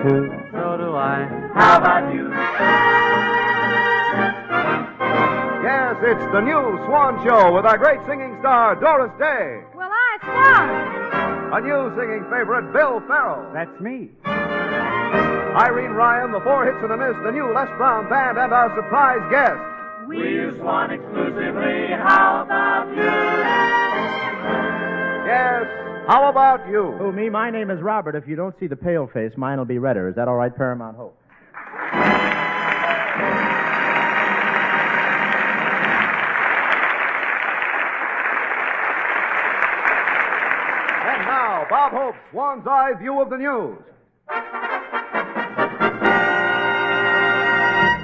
too. So do I. How about you? Yes, it's the new Swan Show with our great singing star, Doris Day. Well, I swung. A new singing favorite, Bill Farrell. That's me. Irene Ryan, the Four Hits and a Miss, the new Les Brown Band, and our surprise guest. We use Swan exclusively. How about you? Yes, how about you? Who, me? My name is Robert. If you don't see the pale face, mine will be redder. Is that all right, Paramount Hope? And now, Bob Hope's Swan's Eye View of the News.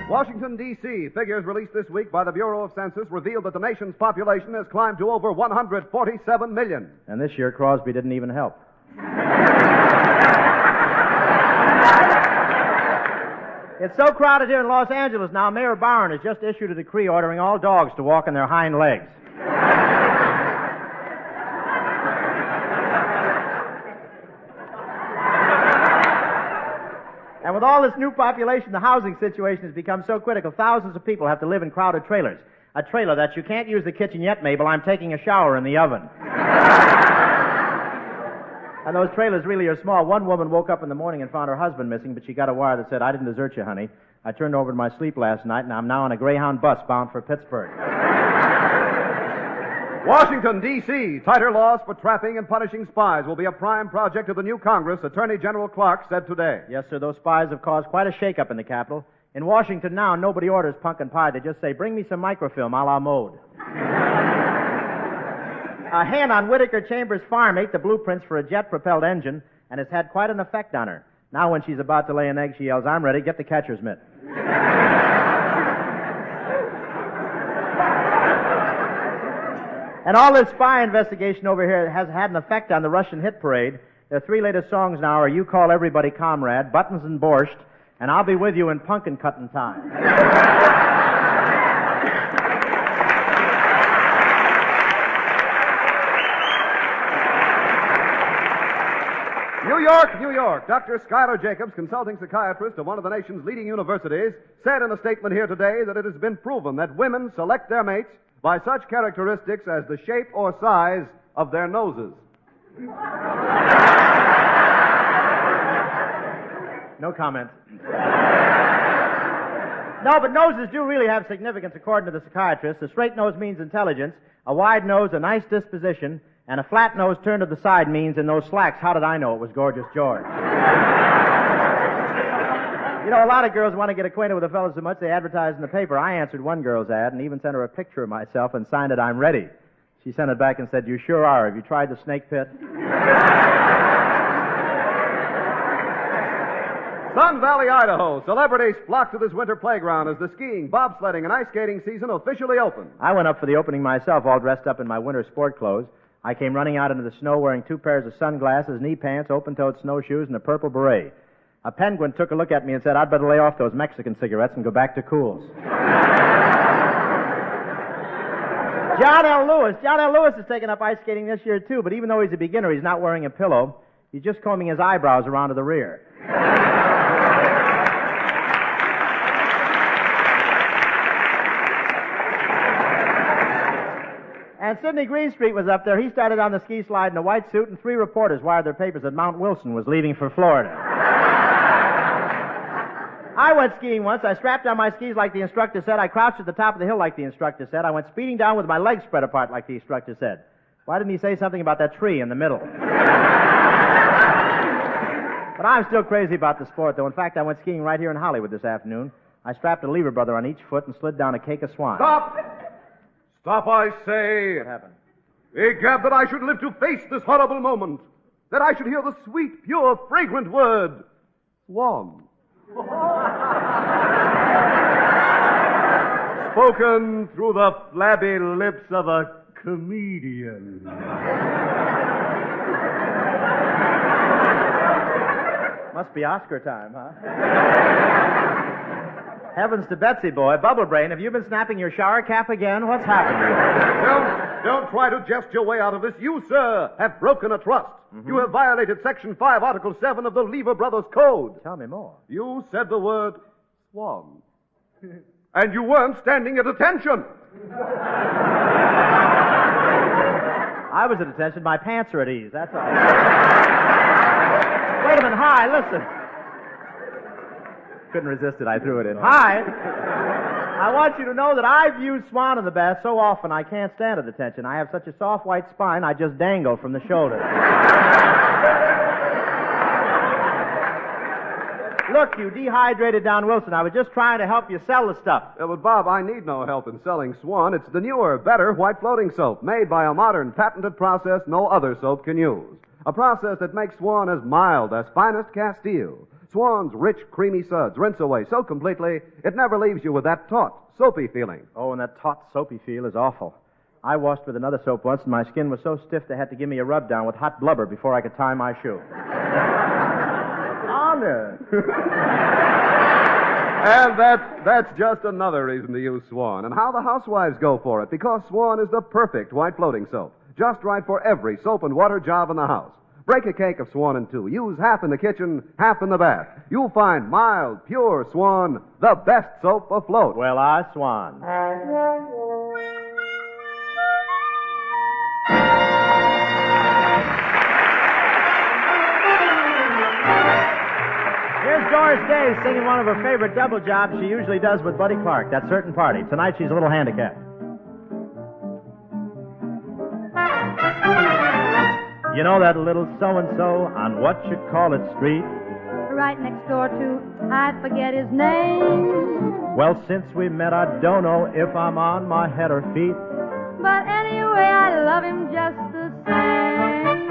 Washington, D.C. Figures released this week by the Bureau of Census revealed that the nation's population has climbed to over 147 million. And this year, Crosby didn't even help. It's so crowded here in Los Angeles now, Mayor Barron has just issued a decree ordering all dogs to walk on their hind legs. And with all this new population, the housing situation has become so critical. Thousands of people have to live in crowded trailers. A trailer that you can't use the kitchen yet, Mabel. I'm taking a shower in the oven. And those trailers really are small. One woman woke up in the morning and found her husband missing, but she got a wire that said, "I didn't desert you, honey. I turned over in my sleep last night, and I'm now on a Greyhound bus bound for Pittsburgh." Washington, D.C. Tighter laws for trapping and punishing spies will be a prime project of the new Congress, Attorney General Clark said today. Yes, sir, those spies have caused quite a shake-up in the Capitol. In Washington now, nobody orders pumpkin pie. They just say, "Bring me some microfilm, a la mode." A hen on Whitaker Chambers Farm ate the blueprints for a jet-propelled engine, and it's had quite an effect on her. Now when she's about to lay an egg, she yells, "I'm ready, get the catcher's mitt." And all this spy investigation over here has had an effect on the Russian hit parade. Their three latest songs now are "You Call Everybody Comrade," "Buttons and Borscht," and "I'll Be With You in Pumpkin Cutting Time." New York, New York. Dr. Schuyler Jacobs, consulting psychiatrist of one of the nation's leading universities, said in a statement here today that it has been proven that women select their mates by such characteristics as the shape or size of their noses. No comment. No, but noses do really have significance according to the psychiatrist. A straight nose means intelligence, a wide nose a nice disposition, and a flat nose turned to the side means in those slacks, how did I know it was Gorgeous George? You know, a lot of girls want to get acquainted with a fellow so much they advertise in the paper. I answered one girl's ad and even sent her a picture of myself and signed it, "I'm ready." She sent it back and said, "You sure are. Have you tried the snake pit?" Sun Valley, Idaho. Celebrities flock to this winter playground as the skiing, bobsledding, and ice skating season officially open. I went up for the opening myself, all dressed up in my winter sport clothes. I came running out into the snow wearing 2 pairs of sunglasses, knee pants, open-toed snowshoes, and a purple beret. A penguin took a look at me and said, "I'd better lay off those Mexican cigarettes and go back to Cool's." John L. Lewis is taking up ice skating this year, too, but even though he's a beginner, he's not wearing a pillow. He's just combing his eyebrows around to the rear. And Sidney Greenstreet was up there. He started on the ski slide in a white suit, and 3 reporters wired their papers that Mount Wilson was leaving for Florida. I went skiing once. I strapped on my skis like the instructor said. I crouched at the top of the hill like the instructor said. I went speeding down with my legs spread apart like the instructor said. Why didn't he say something about that tree in the middle? But I'm still crazy about the sport, though. In fact, I went skiing right here in Hollywood this afternoon. I strapped a lever brother on each foot and slid down a cake of swine. Stop! Stop, I say. What happened? Egad, that I should live to face this horrible moment. That I should hear the sweet, pure, fragrant word, swan. Spoken through the flabby lips of a comedian. Must be Oscar time, huh? Heavens to Betsy, boy. Bubble Brain, have you been snapping your shower cap again? What's happened to you? Don't try to jest your way out of this. You, sir, have broken a trust. Mm-hmm. You have violated Section 5, Article 7 of the Lever Brothers Code. Tell me more. You said the word swan. And you weren't standing at attention. I was at attention. My pants are at ease. That's all. Wait a minute. Hi, listen. Couldn't resist it. I threw it in. Hi. I want you to know that I've used Swan in the bath so often I can't stand at attention. I have such a soft white spine, I just dangle from the shoulder. Look, you dehydrated Don Wilson. I was just trying to help you sell the stuff. But, Bob, I need no help in selling Swan. It's the newer, better white floating soap made by a modern, patented process no other soap can use. A process that makes Swan as mild as finest Castile. Swan's rich, creamy suds rinse away so completely, it never leaves you with that taut, soapy feeling. Oh, and that taut, soapy feel is awful. I washed with another soap once, and my skin was so stiff they had to give me a rub down with hot blubber before I could tie my shoe. Honor. And that's just another reason to use Swan. And how the housewives go for it, because Swan is the perfect white floating soap. Just right for every soap and water job in the house. Break a cake of Swan in two. Use half in the kitchen, half in the bath. You'll find mild, pure Swan, the best soap afloat. Well, I swan. Here's Doris Day singing one of her favorite double jobs she usually does with Buddy Clark, That Certain Party. Tonight she's a little handicapped. You know that little so-and-so on what you call it street? Right next door to, I forget his name. Well, since we met, I don't know if I'm on my head or feet. But anyway, I love him just the same.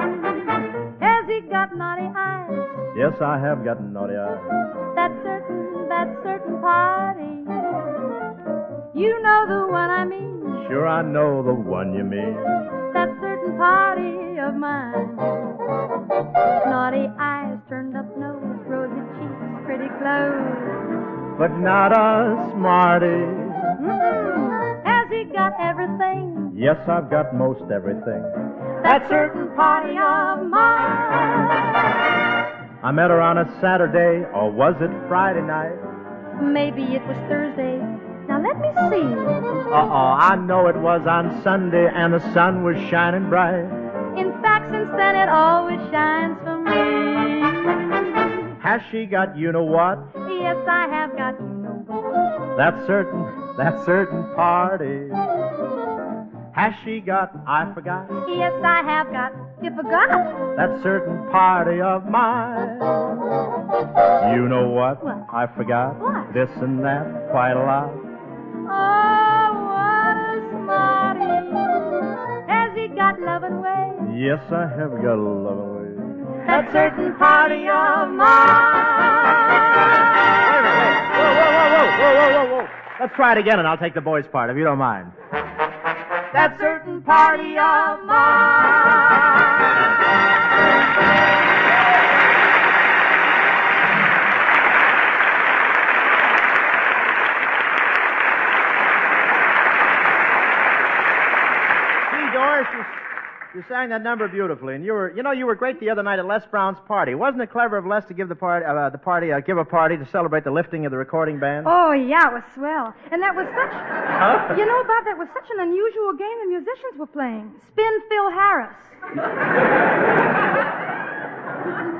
Has he got naughty eyes? Yes, I have got naughty eyes. That certain party. You know the one I mean. Sure, I know the one you mean. That certain party of mine. Naughty eyes, turned up nose, rosy cheeks, pretty clothes. But not a smarty. Mm-mm. Has he got everything? Yes, I've got most everything. That certain party of mine. I met her on a Saturday, or was it Friday night? Maybe it was Thursday. Now let me see. I know it was on Sunday, and the sun was shining bright. In fact, since then it always shines for me. Has she got you know what? Yes, I have got you know what. That certain party. Has she got, I forgot? Yes, I have got, you forgot. That certain party of mine. You know what? What? I forgot. What? This and that, quite a lot. Oh, what a smarty. Has he got loving ways? Yes, I have got a loving way. That certain party of mine. Whoa. Let's try it again, and I'll take the boys' part, if you don't mind. That certain party of mine. Doris, you sang that number beautifully, and you were great the other night at Les Brown's party. Wasn't it clever of Les to give give a party to celebrate the lifting of the recording band? Oh, yeah, it was swell. And that was such... Huh? You know, Bob, that was such an unusual game the musicians were playing. Spin Phil Harris.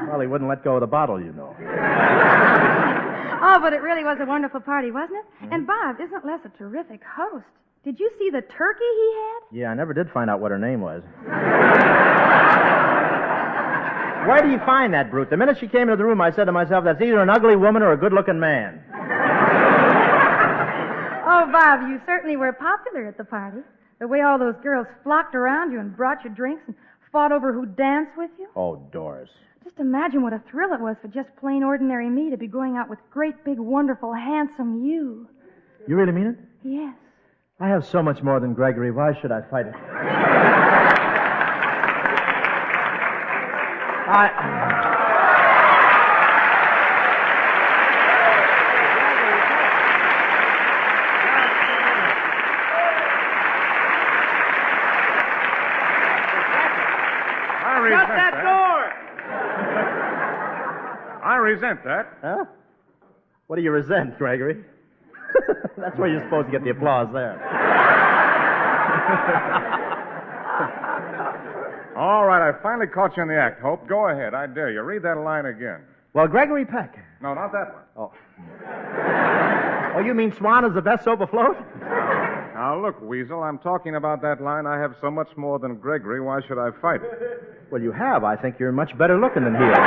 Well, he wouldn't let go of the bottle, you know. Oh, but it really was a wonderful party, wasn't it? And, Bob, isn't Les a terrific host? Did you see the turkey he had? Yeah, I never did find out what her name was. Where do you find that brute? The minute she came into the room, I said to myself, that's either an ugly woman or a good-looking man. Oh, Bob, you certainly were popular at the party. The way all those girls flocked around you and brought you drinks and fought over who'd dance with you. Oh, Doris. Just imagine what a thrill it was for just plain ordinary me to be going out with great, big, wonderful, handsome you. You really mean it? Yes. I have so much more than Gregory. Why should I fight it? Shut that door! I resent that. Huh? What do you resent, Gregory? That's where you're supposed to get the applause there. All right, I finally caught you in the act, Hope. Go ahead. I dare you. Read that line again. Well, Gregory Peck. No, not that one. Oh. Oh, you mean Swan is the best soap afloat? Now, look, Weasel, I'm talking about that line. I have so much more than Gregory. Why should I fight it? Well, you have. I think you're much better looking than he is.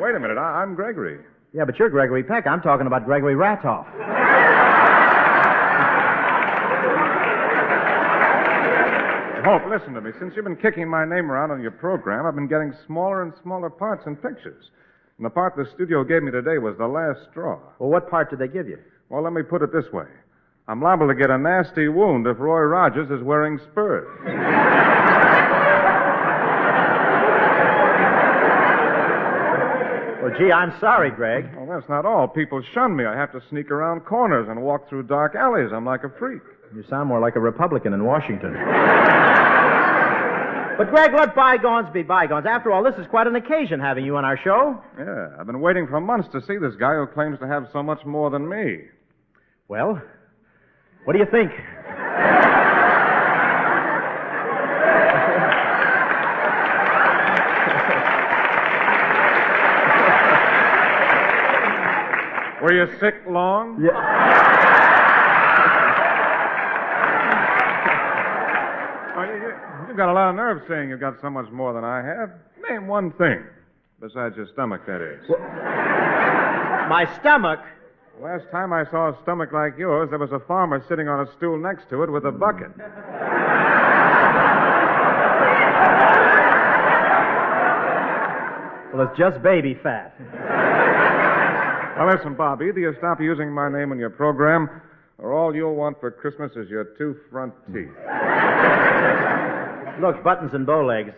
Wait a minute. I'm Gregory. Yeah, but you're Gregory Peck. I'm talking about Gregory Ratoff. Hope, listen to me. Since you've been kicking my name around on your program, I've been getting smaller and smaller parts in pictures. And the part the studio gave me today was the last straw. Well, what part did they give you? Well, let me put it this way. I'm liable to get a nasty wound if Roy Rogers is wearing spurs. Well, gee, I'm sorry, Greg. Well, that's not all. People shun me. I have to sneak around corners and walk through dark alleys. I'm like a freak. You sound more like a Republican in Washington. But, Greg, let bygones be bygones. After all, this is quite an occasion having you on our show. Yeah, I've been waiting for months to see this guy who claims to have so much more than me. Well, what do you think? Were you sick long? Yeah. You've got a lot of nerve saying you've got so much more than I have. Name one thing. Besides your stomach, that is. My stomach? Last time I saw a stomach like yours, there was a farmer sitting on a stool next to it with a bucket. Well, it's just baby fat. Now, listen, Bob, either you stop using my name in your program, or all you'll want for Christmas is your 2 front teeth. Look, Buttons and Bowlegs.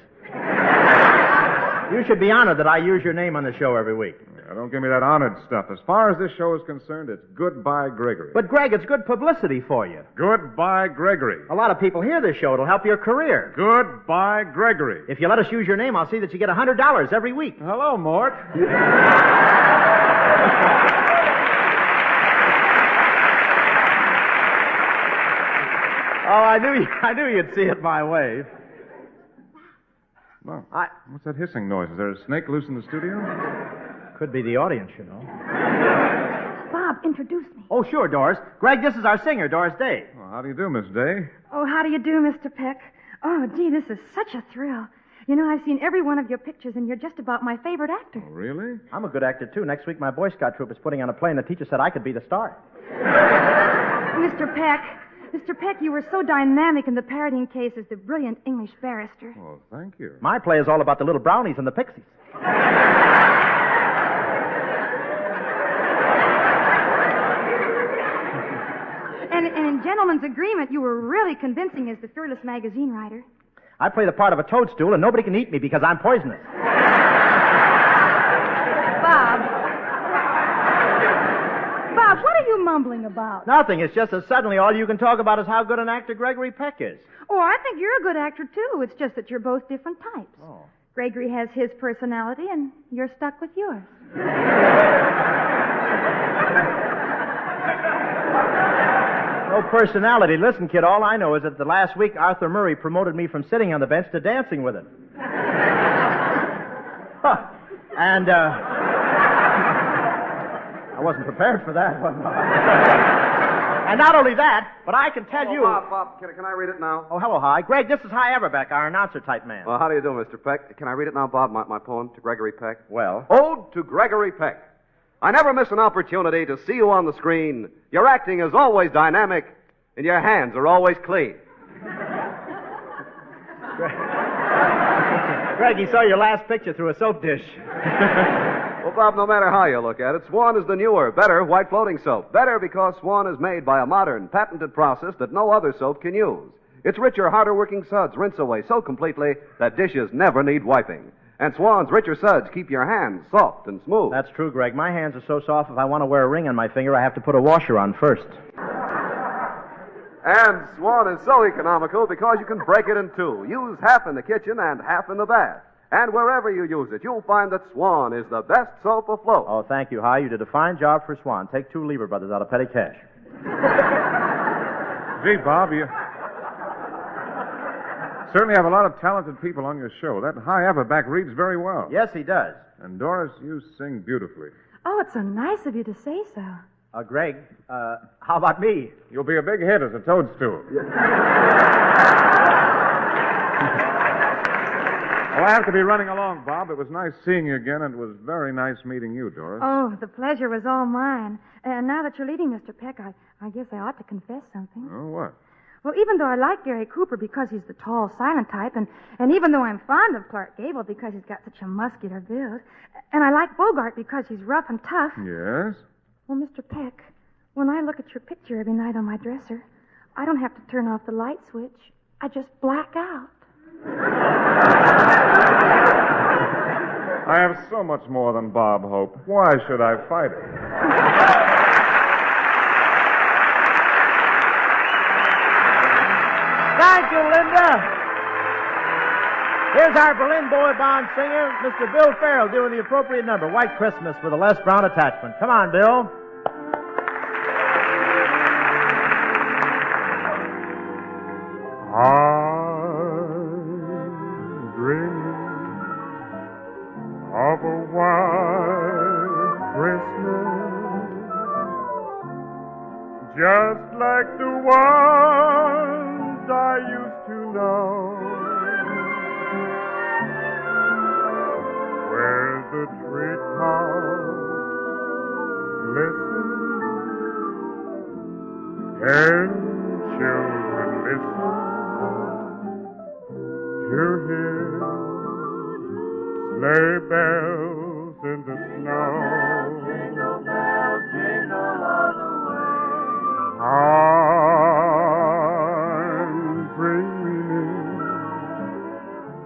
You should be honored that I use your name on the show every week. Yeah, don't give me that honored stuff. As far as this show is concerned, it's goodbye, Gregory. But, Greg, it's good publicity for you. Goodbye, Gregory. A lot of people hear this show. It'll help your career. Goodbye, Gregory. If you let us use your name, I'll see that you get $100 every week. Hello, Mort. Oh, I knew you'd see it my way. Well, what's that hissing noise? Is there a snake loose in the studio? Could be the audience, you know. Bob, introduce me. Oh, sure, Doris. Greg, this is our singer, Doris Day. Well, how do you do, Miss Day? Oh, how do you do, Mr. Peck? Oh, gee, this is such a thrill. You know, I've seen every one of your pictures, and you're just about my favorite actor. Oh, really? I'm a good actor, too. Next week, my Boy Scout troop is putting on a play, and the teacher said I could be the star. Mr. Peck, you were so dynamic in the parodying case as the brilliant English barrister. Oh, thank you. My play is all about the little brownies and the pixies. And in Gentleman's Agreement, you were really convincing as the fearless magazine writer. I play the part of a toadstool, and nobody can eat me because I'm poisonous. Bob, what are you mumbling about? Nothing. It's just that suddenly all you can talk about is how good an actor Gregory Peck is. Oh, I think you're a good actor, too. It's just that you're both different types. Oh. Gregory has his personality, and you're stuck with yours. No personality. Listen, kid, all I know is that the last week Arthur Murray promoted me from sitting on the bench to dancing with him. Huh. And, I wasn't prepared for that one. And not only that, but I can tell you... Bob, can I read it now? Oh, hello, Hi. Greg, this is Hi Everbeck, our announcer-type man. Well, how do you do, Mr. Peck? Can I read it now, Bob, my poem to Gregory Peck? Well? Ode to Gregory Peck. I never miss an opportunity to see you on the screen. Your acting is always dynamic, and your hands are always clean. Greg, he saw your last picture through a soap dish. Well, Bob, no matter how you look at it, Swan is the newer, better white floating soap. Better because Swan is made by a modern, patented process that no other soap can use. Its richer, harder-working suds rinse away so completely that dishes never need wiping. And Swan's richer suds keep your hands soft and smooth. That's true, Greg. My hands are so soft, if I want to wear a ring on my finger, I have to put a washer on first. And Swan is so economical because you can break it in two. Use half in the kitchen and half in the bath. And wherever you use it, you'll find that Swan is the best soap afloat. Oh, thank you, Hi. You did a fine job for Swan. Take 2 Lever Brothers out of petty cash. Gee, Bob, you certainly have a lot of talented people on your show. That High Everback reads very well. Yes, he does. And Doris, you sing beautifully. Oh, it's so nice of you to say so. Greg, how about me? You'll be a big hit as a toadstool. Well, I have to be running along, Bob. It was nice seeing you again, and it was very nice meeting you, Doris. Oh, the pleasure was all mine. And now that you're leading, Mr. Peck, I guess I ought to confess something. Oh, what? Well, even though I like Gary Cooper because he's the tall, silent type, and even though I'm fond of Clark Gable because he's got such a muscular build, and I like Bogart because he's rough and tough. Yes? Well, Mr. Peck, when I look at your picture every night on my dresser, I don't have to turn off the light switch. I just black out. I have so much more than Bob Hope. Why should I fight it? Thank you, Linda. Here's our Berlin boy bond singer, Mr. Bill Farrell, doing the appropriate number, White Christmas, with a Les Brown attachment. Come on, Bill. I'm dreaming of a white Christmas, just like the ones I used to know, where the treetops glisten and children listen to hear sleigh bells in the snow. Jingle bells, jingle all the way. I'm dreaming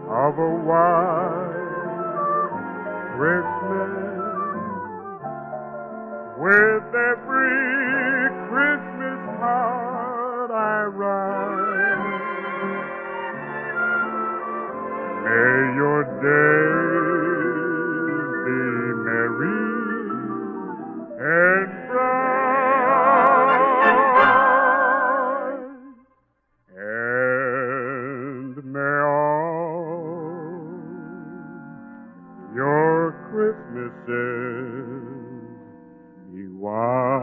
of a white Christmas with every Christmas card I write. May your days be merry and bright, and may all your Christmases be white.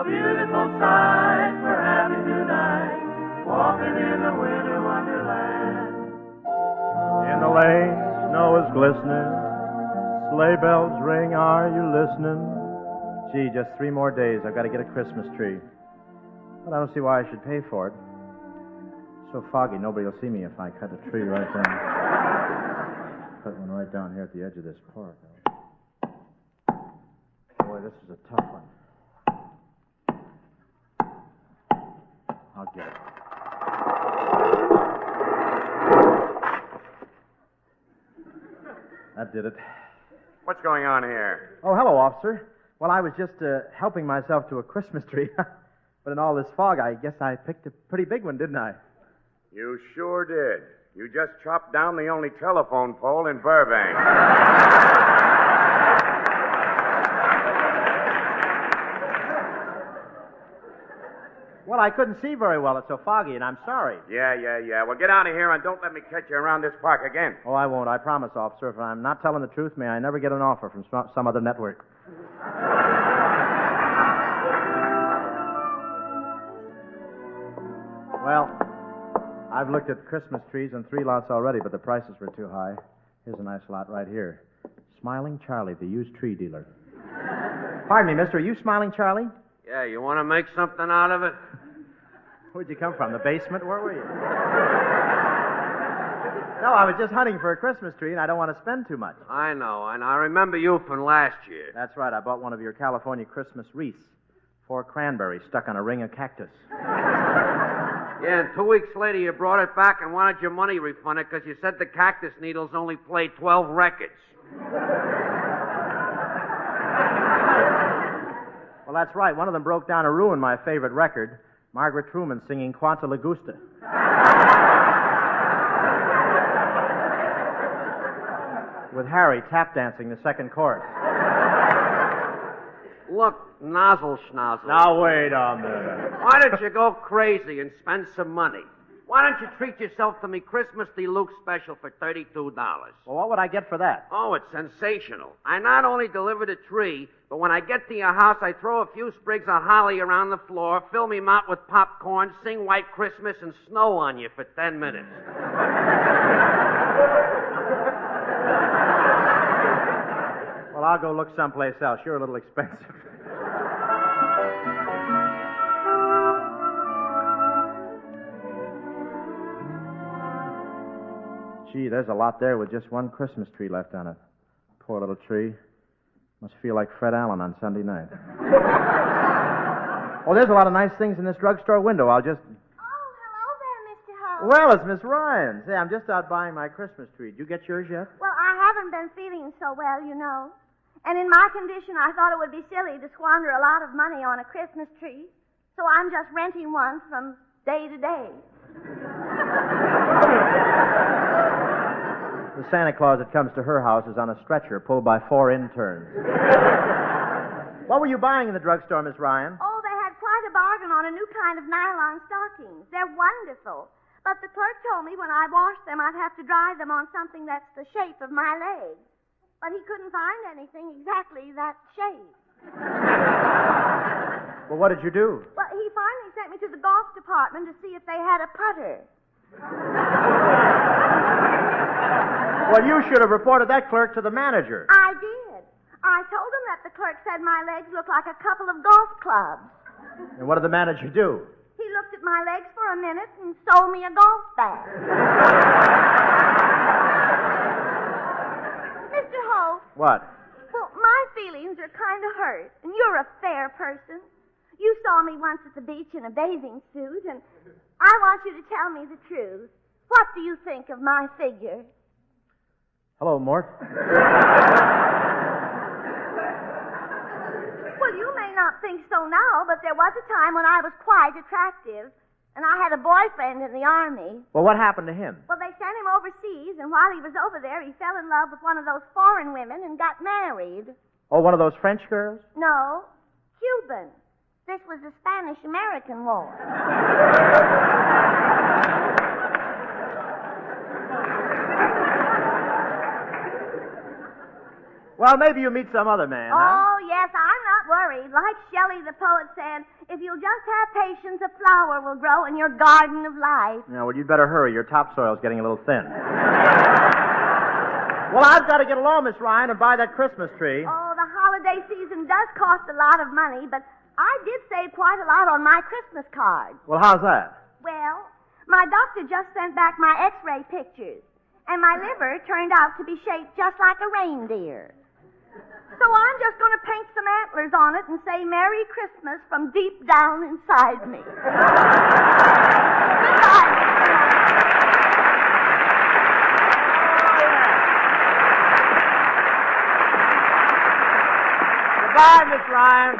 Beautiful sight, we're happy tonight, walking in the winter wonderland. In the lane, snow is glistening, sleigh bells ring, are you listening? Gee, just 3 more days, I've got to get a Christmas tree. But I don't see why I should pay for it. It's so foggy, nobody will see me if I cut a tree right down. Put one right down here at the edge of this park. Boy, this is a tough one. I'll get it. That did it. What's going on here? Oh, hello, officer. Well, I was just helping myself to a Christmas tree. But in all this fog, I guess I picked a pretty big one, didn't I? You sure did. You just chopped down the only telephone pole in Burbank. Well, I couldn't see very well. It's so foggy, and I'm sorry. Yeah. Well, get out of here and don't let me catch you around this park again. Oh, I won't. I promise, officer. If I'm not telling the truth, may I never get an offer from some other network. Well, I've looked at Christmas trees in 3 lots already, but the prices were too high. Here's a nice lot right here. Smiling Charlie, the used tree dealer. Pardon me, mister. Are you Smiling Charlie? Yeah, you want to make something out of it? Where'd you come from? The basement? Where were you? No, I was just hunting for a Christmas tree, and I don't want to spend too much. I know, and I remember you from last year. That's right. I bought one of your California Christmas wreaths. 4 cranberries stuck on a ring of cactus. Yeah, and 2 weeks later you brought it back and wanted your money refunded because you said the cactus needles only played 12 records. Well, that's right. One of them broke down and ruined my favorite record, Margaret Truman singing Quanta Lagusta. With Harry tap dancing the second chorus. Look, nozzle schnozzle. Now, wait a minute. Why don't you go crazy and spend some money? Why don't you treat yourself to me Christmas Deluxe special for $32? Well, what would I get for that? Oh, it's sensational. I not only deliver the tree, but when I get to your house, I throw a few sprigs of holly around the floor, fill me mouth with popcorn, sing White Christmas, and snow on you for 10 minutes. Well, I'll go look someplace else. You're a little expensive. Gee, there's a lot there with just one Christmas tree left on it. Poor little tree. Must feel like Fred Allen on Sunday night. Oh, there's a lot of nice things in this drugstore window. I'll just... Oh, hello there, Mr. Holt. Well, it's Miss Ryan. Say, I'm just out buying my Christmas tree. Did you get yours yet? Well, I haven't been feeling so well, you know. And in my condition, I thought it would be silly to squander a lot of money on a Christmas tree. So I'm just renting one from day to day. The Santa Claus that comes to her house is on a stretcher pulled by 4 interns. What were you buying in the drugstore, Miss Ryan? Oh, they had quite a bargain on a new kind of nylon stockings. They're wonderful. But the clerk told me when I washed them, I'd have to dry them on something that's the shape of my leg. But he couldn't find anything exactly that shape. Well, what did you do? Well, he finally sent me to the golf department to see if they had a putter. Well, you should have reported that clerk to the manager. I did. I told him that the clerk said my legs looked like a couple of golf clubs. And what did the manager do? He looked at my legs for a minute and sold me a golf bag. Mr. Holt. What? Well, my feelings are kind of hurt, and you're a fair person. You saw me once at the beach in a bathing suit, and I want you to tell me the truth. What do you think of my figure? Hello, Mort. Well, you may not think so now, but there was a time when I was quite attractive, and I had a boyfriend in the Army. Well, what happened to him? Well, they sent him overseas, and while he was over there, he fell in love with one of those foreign women and got married. Oh, one of those French girls? No, Cuban. This was the Spanish-American War. Well, maybe you meet some other man, huh? Oh, yes, I'm not worried. Like Shelley the poet said, if you'll just have patience, a flower will grow in your garden of life. Yeah, well, you'd better hurry. Your topsoil's getting a little thin. Well, I've got to get along, Miss Ryan, and buy that Christmas tree. Oh, the holiday season does cost a lot of money, but I did save quite a lot on my Christmas card. Well, how's that? Well, my doctor just sent back my x-ray pictures, and my liver turned out to be shaped just like a reindeer. So I'm just going to paint some antlers on it and say Merry Christmas from deep down inside me. Goodbye. Goodbye, Miss Ryan.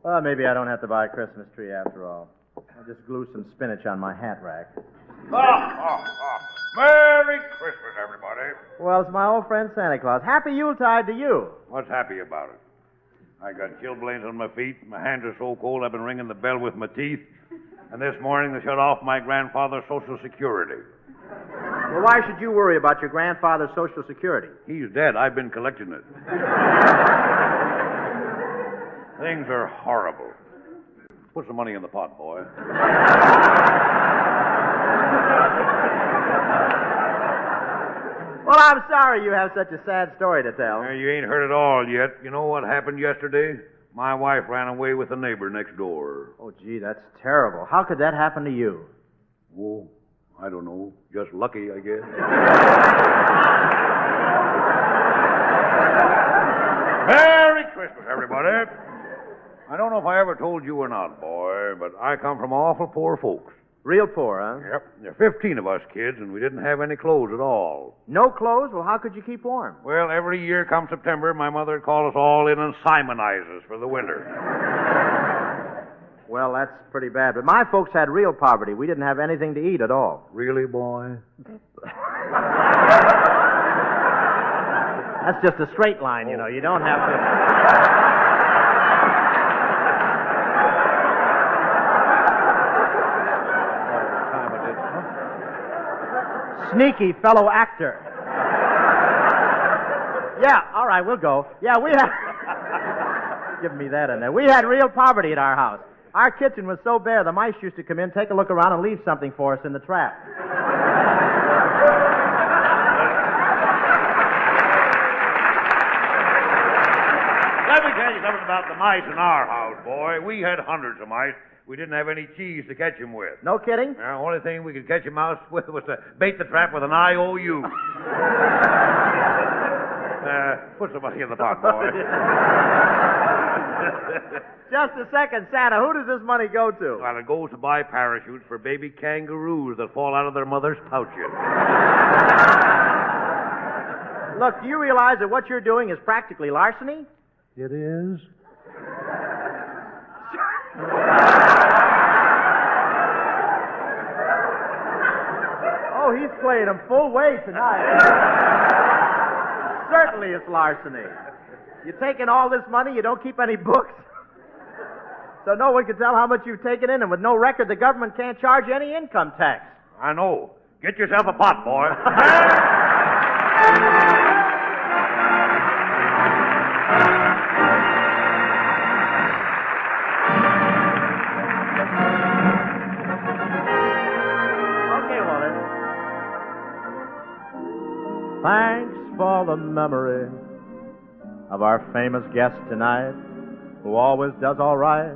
Well, maybe I don't have to buy a Christmas tree after all. I'll just glue some spinach on my hat rack. Merry Christmas, everybody. Well, it's my old friend Santa Claus. Happy Yuletide to you. What's happy about it? I got chilblains on my feet. My hands are so cold I've been ringing the bell with my teeth. And this morning they shut off my grandfather's Social Security. Well, why should you worry about your grandfather's Social Security? He's dead. I've been collecting it. Things are horrible. Put some money in the pot, boy. Well, I'm sorry you have such a sad story to tell. You ain't heard it all yet. You know what happened yesterday? My wife ran away with the neighbor next door. Oh, gee, that's terrible. How could that happen to you? Oh, I don't know. Just lucky, I guess. Merry Christmas, everybody. I don't know if I ever told you or not, boy, but I come from awful poor folks. Real poor, huh? Yep. There are 15 of us kids, and we didn't have any clothes at all. No clothes? Well, how could you keep warm? Well, every year come September, my mother would call us all in and simonize us for the winter. Well, that's pretty bad. But my folks had real poverty. We didn't have anything to eat at all. Really, boy? That's just a straight line, you know. You don't have to... Sneaky fellow actor. Yeah, all right, we'll go. Yeah, we had... Give me that in there. We had real poverty at our house. Our kitchen was so bare, the mice used to come in, take a look around, and leave something for us in the trap. Let me tell you something about the mice in our house, boy. We had hundreds of mice. We didn't have any cheese to catch them with. No kidding? The only thing we could catch a mouse with was to bait the trap with an IOU. Put some money in the pot, boy. Just a second, Santa. Who does this money go to? Well, it goes to buy parachutes for baby kangaroos that fall out of their mother's pouches. Look, do you realize that what you're doing is practically larceny? It is? Oh, he's playing them full weight tonight. Certainly it's larceny. You're taking all this money, you don't keep any books. So no one can tell how much you've taken in, and with no record, the government can't charge you any income tax. I know. Get yourself a pot, boy. Thanks for the memory of our famous guest tonight, who always does all right.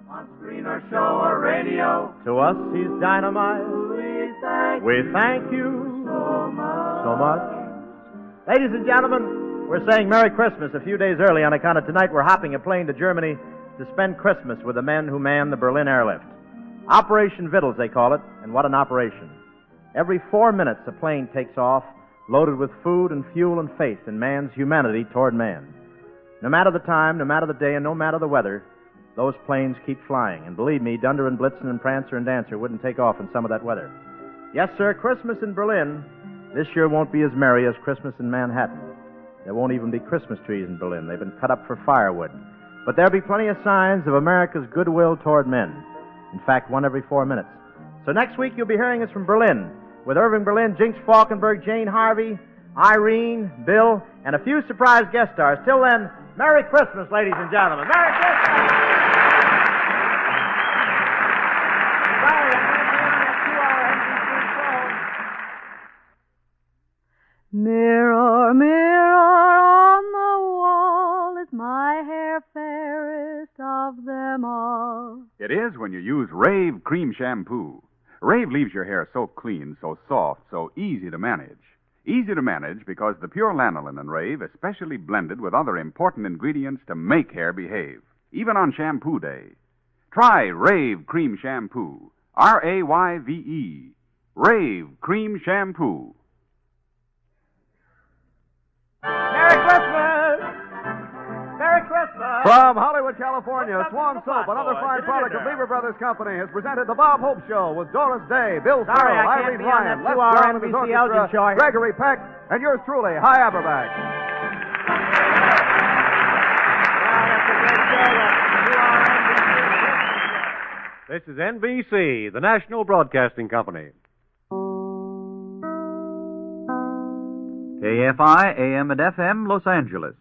On screen or show or radio, To us, he's dynamite. We thank you so much. Ladies and gentlemen, we're saying Merry Christmas a few days early on account of tonight we're hopping a plane to Germany to spend Christmas with the men who man the Berlin airlift. Operation Vittles, they call it, and what an operation. Every 4 minutes, a plane takes off, loaded with food and fuel and faith in man's humanity toward man. No matter the time, no matter the day, and no matter the weather, those planes keep flying. And believe me, Dunder and Blitzen and Prancer and Dancer wouldn't take off in some of that weather. Yes, sir, Christmas in Berlin this year won't be as merry as Christmas in Manhattan. There won't even be Christmas trees in Berlin. They've been cut up for firewood. But there'll be plenty of signs of America's goodwill toward men. In fact, one every 4 minutes. So next week you'll be hearing us from Berlin, with Irving Berlin, Jinx Falkenberg, Jane Harvey, Irene, Bill, and a few surprise guest stars. Till then, Merry Christmas, ladies and gentlemen. Merry Christmas! Mirror, mirror on the wall, is my hair fairest of them all? It is when you use Rave Cream Shampoo. Rave leaves your hair so clean, so soft, so easy to manage. Easy to manage because the pure lanolin in Rave is specially blended with other important ingredients to make hair behave, even on shampoo day. Try Rave Cream Shampoo. R-A-Y-V-E. Rave Cream Shampoo. Merry Christmas! Merry Christmas! From Hollywood, California, Swan That's Soap, another boy. fine Get it product in of there. Lever Brothers Company, has presented The Bob Hope Show with Doris Day, Bill Sorry, Farrell, I can't Irene be on Ryan, that Les 2-hour Brown and his NBC orchestra, Elgin show. Gregory Peck, and yours truly, Hi Aberback. This is NBC, the National Broadcasting Company. KFI AM and FM, Los Angeles.